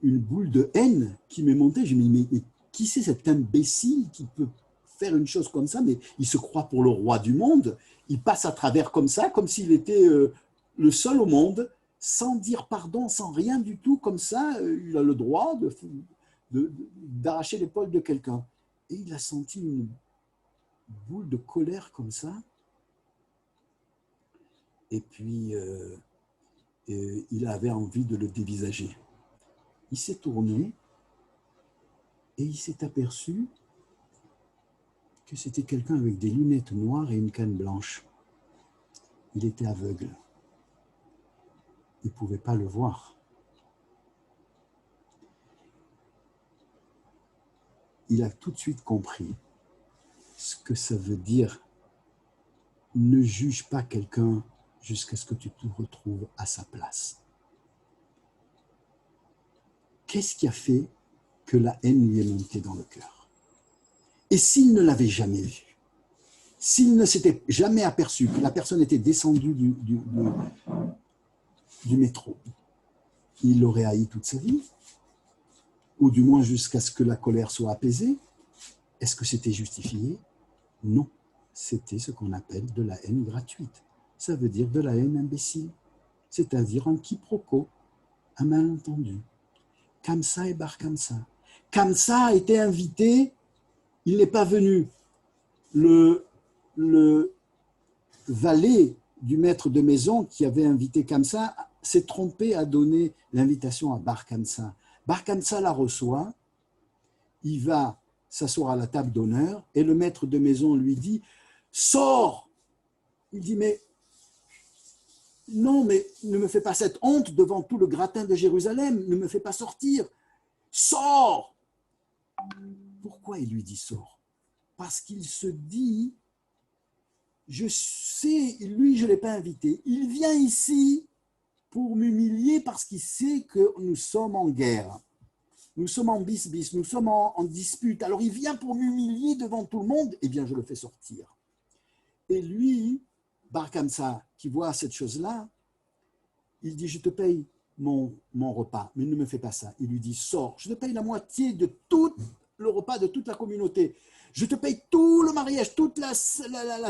boule de haine qui m'est montée. Je me dis, mais qui c'est cet imbécile qui peut faire une chose comme ça? Mais il se croit pour le roi du monde. Il passe à travers comme ça, comme s'il était le seul au monde, sans dire pardon, sans rien du tout, comme ça. Il a le droit d'arracher l'épaule de quelqu'un. Et il a senti une boule de colère comme ça. Et puis, il avait envie de le dévisager. Il s'est tourné et il s'est aperçu que c'était quelqu'un avec des lunettes noires et une canne blanche. Il était aveugle. Il ne pouvait pas le voir. Il a tout de suite compris ce que ça veut dire. Ne juge pas quelqu'un jusqu'à ce que tu te retrouves à sa place. Qu'est-ce qui a fait que la haine lui est montée dans le cœur? Et s'il ne l'avait jamais vu, s'il ne s'était jamais aperçu que la personne était descendue du métro, il l'aurait haï toute sa vie, ou du moins jusqu'à ce que la colère soit apaisée. Est-ce que c'était justifié? Non, c'était ce qu'on appelle de la haine gratuite. Ça veut dire de la haine imbécile, c'est-à-dire un quiproquo, un malentendu. Kamsa et Bar Kamsa. Kamsa a été invité, il n'est pas venu. Le valet du maître de maison qui avait invité Kamsa s'est trompé à donner l'invitation à Bar Kamsa. Bar Kamsa la reçoit, il va s'asseoir à la table d'honneur et le maître de maison lui dit « Sors !» Il dit « Mais non, mais ne me fais pas cette honte devant tout le gratin de Jérusalem, ne me fais pas sortir, sors !» Pourquoi il lui dit « Sors » ? Parce qu'il se dit « Je sais, lui, je ne l'ai pas invité, il vient ici pour m'humilier parce qu'il sait que nous sommes en guerre. Nous sommes en bis-bis, nous sommes en dispute. Alors il vient pour m'humilier devant tout le monde, eh bien je le fais sortir. » Et lui, Bar Kamsa, qui voit cette chose-là, il dit, je te paye mon repas, mais ne me fais pas ça. Il lui dit, sors, je te paye la moitié de tout le repas de toute la communauté. Je te paye tout le mariage, toute la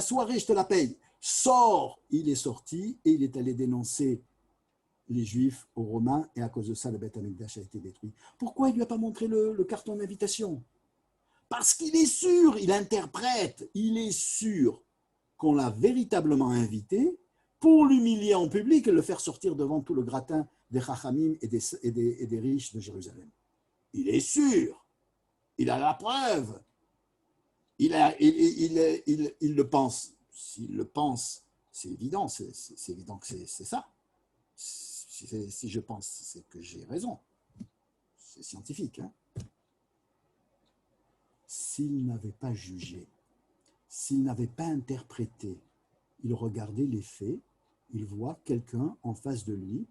soirée, je te la paye. Sors. Il est sorti et il est allé dénoncer les Juifs aux Romains, et à cause de ça, le Beth Amikdash a été détruit. Pourquoi il ne lui a pas montré le carton d'invitation? Parce qu'il est sûr, il interprète, il est sûr qu'on l'a véritablement invité pour l'humilier en public et le faire sortir devant tout le gratin des Chachamim et des riches de Jérusalem. Il est sûr, il a la preuve, il le pense. S'il le pense, c'est évident que c'est ça. Si je pense, c'est que j'ai raison. C'est scientifique. Hein? S'il n'avait pas jugé, s'il n'avait pas interprété, il regardait les faits, il voit quelqu'un en face de lui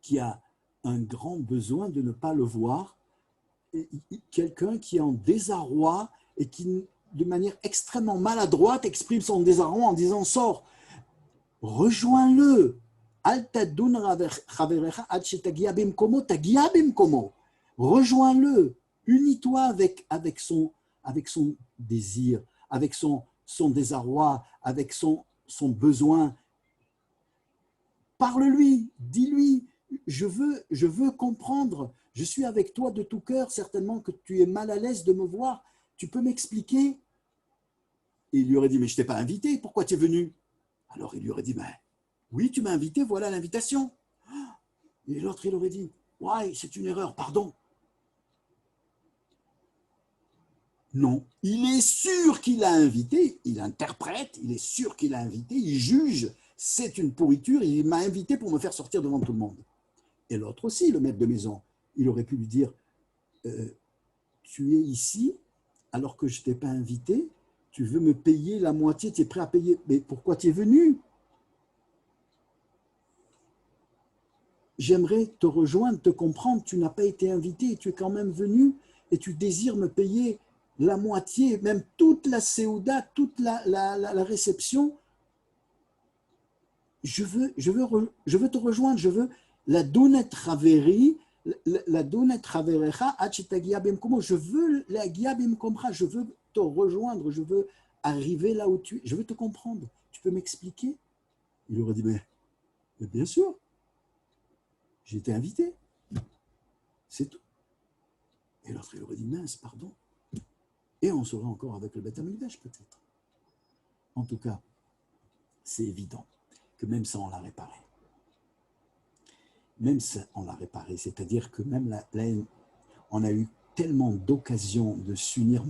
qui a un grand besoin de ne pas le voir, quelqu'un qui est en désarroi et qui, de manière extrêmement maladroite, exprime son désarroi en disant « Sors, rejoins-le ». Rejoins-le, unis-toi avec son désir, avec son désarroi, avec son besoin. Parle-lui, dis-lui, je veux comprendre, je suis avec toi de tout cœur, certainement que tu es mal à l'aise de me voir, tu peux m'expliquer? Et il lui aurait dit, mais je ne t'ai pas invité, pourquoi tu es venu? Alors il lui aurait dit, ben, oui, tu m'as invité, voilà l'invitation. Et l'autre, il aurait dit, ouais, c'est une erreur, pardon. Non, il est sûr qu'il a invité, il interprète, il est sûr qu'il a invité, il juge, c'est une pourriture, il m'a invité pour me faire sortir devant tout le monde. Et l'autre aussi, le maître de maison, il aurait pu lui dire, tu es ici alors que je ne t'ai pas invité, tu veux me payer la moitié, tu es prêt à payer, mais pourquoi tu es venu? J'aimerais te rejoindre, te comprendre, tu n'as pas été invité, tu es quand même venu et tu désires me payer la moitié, même toute la séouda, toute la réception. Je veux te rejoindre, je veux la donet raveri, la donet raverecha achitagia bimkomo, je veux la gia bimkomra, je veux te rejoindre, je veux arriver là où tu es, je veux te comprendre. Tu peux m'expliquer? Il aurait dit, mais bien sûr, j'ai été invité, c'est tout. Et l'autre, il aurait dit, mince, pardon. Et on serait encore avec le Beth Amikdash, peut-être. En tout cas, c'est évident que même ça, on l'a réparé. Même ça, on l'a réparé. C'est-à-dire que même la haine, on a eu tellement d'occasions de s'unir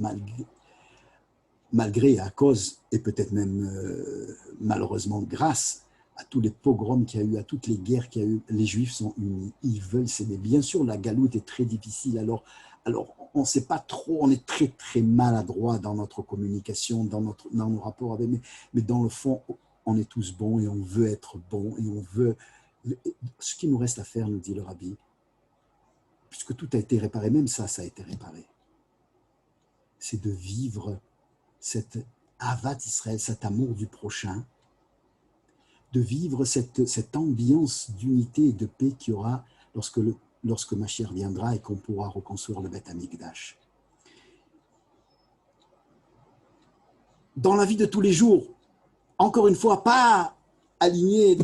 malgré, à cause, et peut-être même malheureusement grâce à tous les pogroms qu'il y a eu, à toutes les guerres qu'il y a eu, les Juifs sont unis, ils veulent s'aimer. Bien sûr, la galoute est très difficile, alors on ne sait pas trop, on est très très maladroit dans notre communication, dans nos rapports avec, mais dans le fond, on est tous bons et on veut être bons et on veut. Ce qui nous reste à faire, nous dit le Rabbi, puisque tout a été réparé, même ça a été réparé, c'est de vivre cette Avat Israël, cet amour du prochain, de vivre cette ambiance d'unité et de paix qu'il y aura lorsque Mashiach viendra et qu'on pourra reconstruire le Beth Amikdash. Dans la vie de tous les jours, encore une fois, pas alignés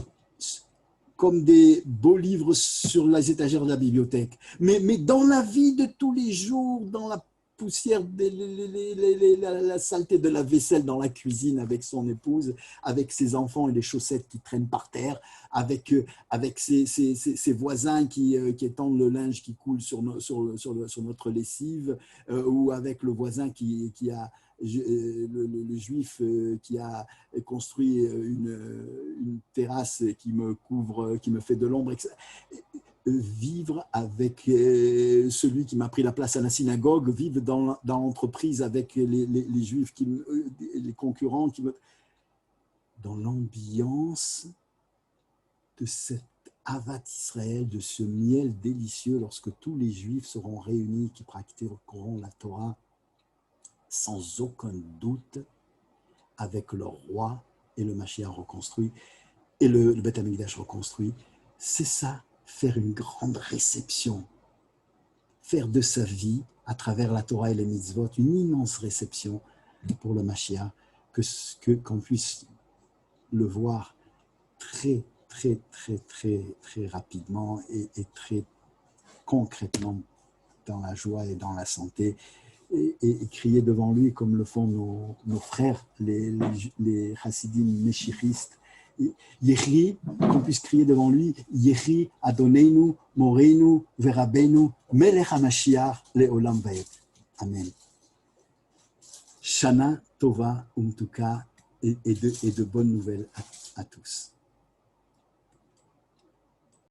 comme des beaux livres sur les étagères de la bibliothèque, mais dans la vie de tous les jours, dans la poussière, la saleté de la vaisselle dans la cuisine avec son épouse, avec ses enfants et les chaussettes qui traînent par terre, avec ses voisins qui étendent le linge qui coule sur notre lessive, ou avec le voisin qui a le juif qui a construit une terrasse qui me couvre, qui me fait de l'ombre, etc. Vivre avec celui qui m'a pris la place à la synagogue, vivre dans l'entreprise avec les juifs, les concurrents, dans l'ambiance de cette Avat Israël, de ce miel délicieux lorsque tous les juifs seront réunis, qui pratiqueront la Torah sans aucun doute avec leur roi et le Mashiach reconstruit. et le Beth Amikdash reconstruit. C'est ça, faire une grande réception, faire de sa vie, à travers la Torah et les mitzvot, une immense réception pour le Mashiach, qu'on puisse le voir très, très, très, très, très rapidement et très concrètement dans la joie et dans la santé, et crier devant lui comme le font nos frères, les chassidim méchichistes. Yehi, qu'on puisse crier devant lui, Yehi Adoneinu, Moreinu, Verabenu, Melech HaMashiach, Leolam Vaed. Amen. Shana Tova Umtuka, et de bonnes nouvelles à tous.